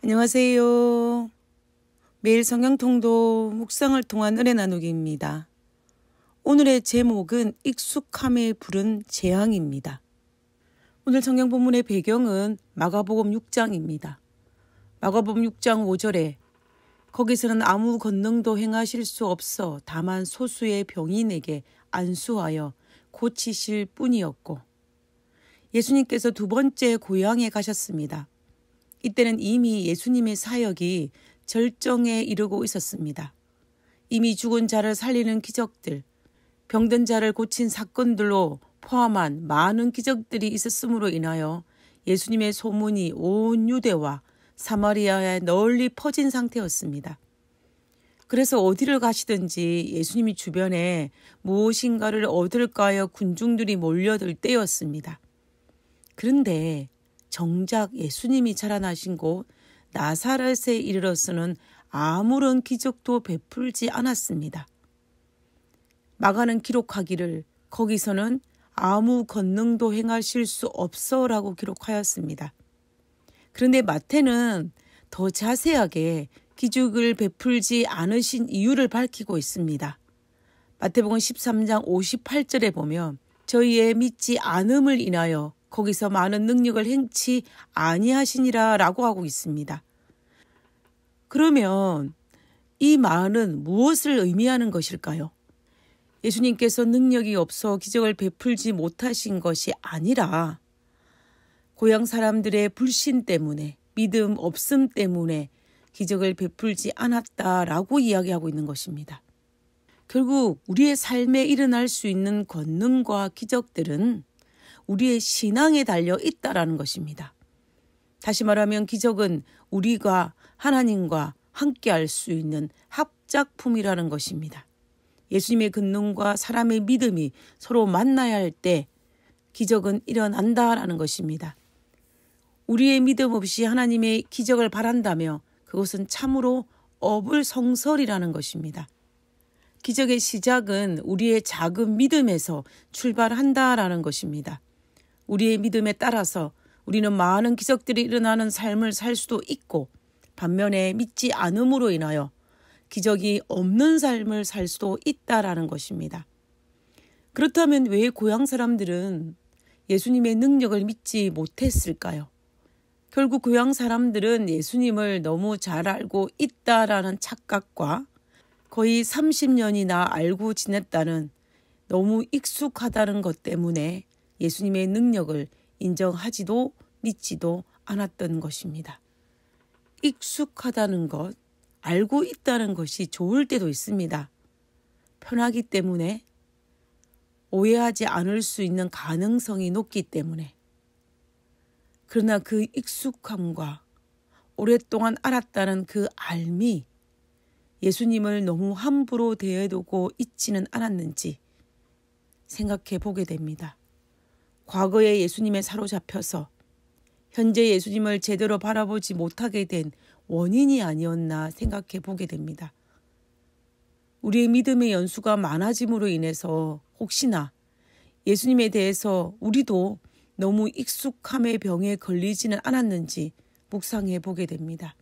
안녕하세요. 매일 성경통독 묵상을 통한 은혜 나누기입니다. 오늘의 제목은 익숙함에 부른 재앙입니다. 오늘 성경 본문의 배경은 마가복음 6장입니다. 마가복음 6장 5절에 거기서는 아무 권능도 행하실 수 없어 다만 소수의 병인에게 안수하여 고치실 뿐이었고, 예수님께서 두 번째 고향에 가셨습니다. 이때는 이미 예수님의 사역이 절정에 이르고 있었습니다. 이미 죽은 자를 살리는 기적들, 병든 자를 고친 사건들로 포함한 많은 기적들이 있었으므로 인하여 예수님의 소문이 온 유대와 사마리아에 널리 퍼진 상태였습니다. 그래서 어디를 가시든지 예수님이 주변에 무엇인가를 얻을까 하여 군중들이 몰려들 때였습니다. 그런데 정작 예수님이 자라나신 곳 나사렛에 이르러서는 아무런 기적도 베풀지 않았습니다. 마가는 기록하기를 거기서는 아무 권능도 행하실 수 없어라고 기록하였습니다. 그런데 마태는 더 자세하게 기적을 베풀지 않으신 이유를 밝히고 있습니다. 마태복음 13장 58절에 보면 저희의 믿지 않음을 인하여 거기서 많은 능력을 행치 아니하시니라 라고 하고 있습니다. 그러면 이 말은 무엇을 의미하는 것일까요? 예수님께서 능력이 없어 기적을 베풀지 못하신 것이 아니라 고향 사람들의 불신 때문에, 믿음 없음 때문에 기적을 베풀지 않았다라고 이야기하고 있는 것입니다. 결국 우리의 삶에 일어날 수 있는 권능과 기적들은 우리의 신앙에 달려 있다라는 것입니다. 다시 말하면 기적은 우리가 하나님과 함께할 수 있는 합작품이라는 것입니다. 예수님의 권능과 사람의 믿음이 서로 만나야 할 때 기적은 일어난다라는 것입니다. 우리의 믿음 없이 하나님의 기적을 바란다며 그것은 참으로 어불성설이라는 것입니다. 기적의 시작은 우리의 작은 믿음에서 출발한다라는 것입니다. 우리의 믿음에 따라서 우리는 많은 기적들이 일어나는 삶을 살 수도 있고, 반면에 믿지 않음으로 인하여 기적이 없는 삶을 살 수도 있다라는 것입니다. 그렇다면 왜 고향 사람들은 예수님의 능력을 믿지 못했을까요? 결국 고향 사람들은 예수님을 너무 잘 알고 있다라는 착각과 거의 30년이나 알고 지냈다는 너무 익숙하다는 것 때문에 예수님의 능력을 인정하지도 믿지도 않았던 것입니다. 익숙하다는 것, 알고 있다는 것이 좋을 때도 있습니다. 편하기 때문에, 오해하지 않을 수 있는 가능성이 높기 때문에. 그러나 그 익숙함과 오랫동안 알았다는 그 알미, 예수님을 너무 함부로 대해두고 있지는 않았는지 생각해 보게 됩니다. 과거에 예수님에 사로잡혀서 현재 예수님을 제대로 바라보지 못하게 된 원인이 아니었나 생각해 보게 됩니다. 우리의 믿음의 연수가 많아짐으로 인해서 혹시나 예수님에 대해서 우리도 너무 익숙함의 병에 걸리지는 않았는지 묵상해 보게 됩니다.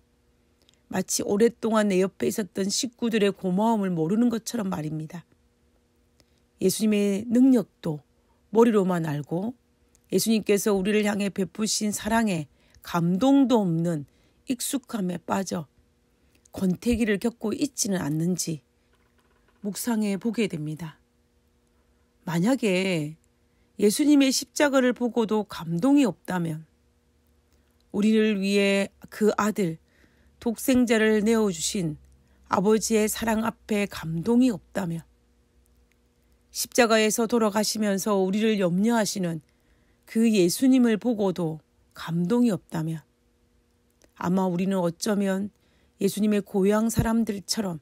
마치 오랫동안 내 옆에 있었던 식구들의 고마움을 모르는 것처럼 말입니다. 예수님의 능력도 머리로만 알고 예수님께서 우리를 향해 베푸신 사랑에 감동도 없는 익숙함에 빠져 권태기를 겪고 있지는 않는지 묵상해 보게 됩니다. 만약에 예수님의 십자가를 보고도 감동이 없다면, 우리를 위해 그 아들, 독생자를 내어주신 아버지의 사랑 앞에 감동이 없다면, 십자가에서 돌아가시면서 우리를 염려하시는 그 예수님을 보고도 감동이 없다면, 아마 우리는 어쩌면 예수님의 고향 사람들처럼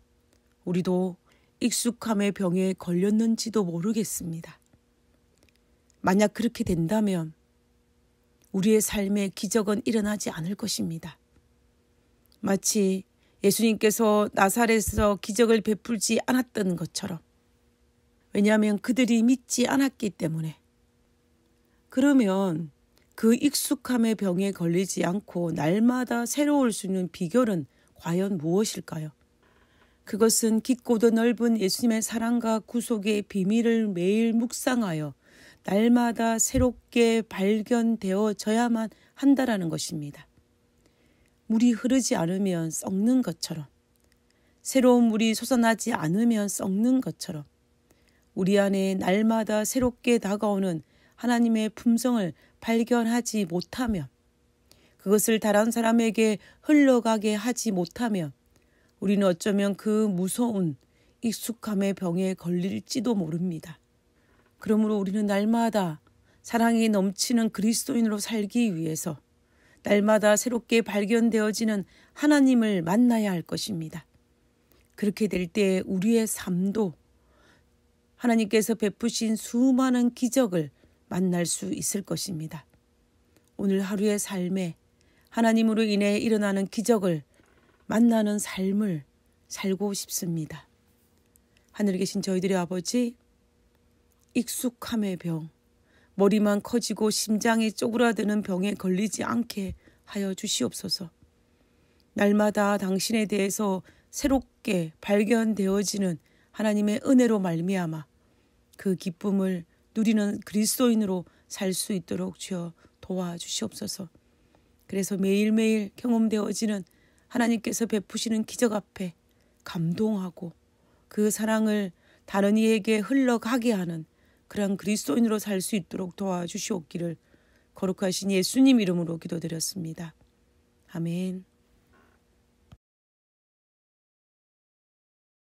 우리도 익숙함의 병에 걸렸는지도 모르겠습니다. 만약 그렇게 된다면 우리의 삶에 기적은 일어나지 않을 것입니다. 마치 예수님께서 나사렛에서 기적을 베풀지 않았던 것처럼, 왜냐하면 그들이 믿지 않았기 때문에. 그러면 그 익숙함의 병에 걸리지 않고 날마다 새로울 수 있는 비결은 과연 무엇일까요? 그것은 깊고도 넓은 예수님의 사랑과 구속의 비밀을 매일 묵상하여 날마다 새롭게 발견되어져야만 한다라는 것입니다. 물이 흐르지 않으면 썩는 것처럼, 새로운 물이 솟아나지 않으면 썩는 것처럼 우리 안에 날마다 새롭게 다가오는 하나님의 품성을 발견하지 못하면, 그것을 다른 사람에게 흘러가게 하지 못하면 우리는 어쩌면 그 무서운 익숙함의 병에 걸릴지도 모릅니다. 그러므로 우리는 날마다 사랑이 넘치는 그리스도인으로 살기 위해서 날마다 새롭게 발견되어지는 하나님을 만나야 할 것입니다. 그렇게 될 때 우리의 삶도 하나님께서 베푸신 수많은 기적을 만날 수 있을 것입니다. 오늘 하루의 삶에 하나님으로 인해 일어나는 기적을 만나는 삶을 살고 싶습니다. 하늘에 계신 저희들의 아버지, 익숙함의 병, 머리만 커지고 심장이 쪼그라드는 병에 걸리지 않게 하여 주시옵소서. 날마다 당신에 대해서 새롭게 발견되어지는 하나님의 은혜로 말미암아 그 기쁨을 누리는 그리스도인으로 살 수 있도록 주여 도와주시옵소서. 그래서 매일매일 경험되어지는 하나님께서 베푸시는 기적 앞에 감동하고 그 사랑을 다른 이에게 흘러가게 하는 그런 그리스도인으로 살 수 있도록 도와주시옵기를 거룩하신 예수님 이름으로 기도드렸습니다. 아멘.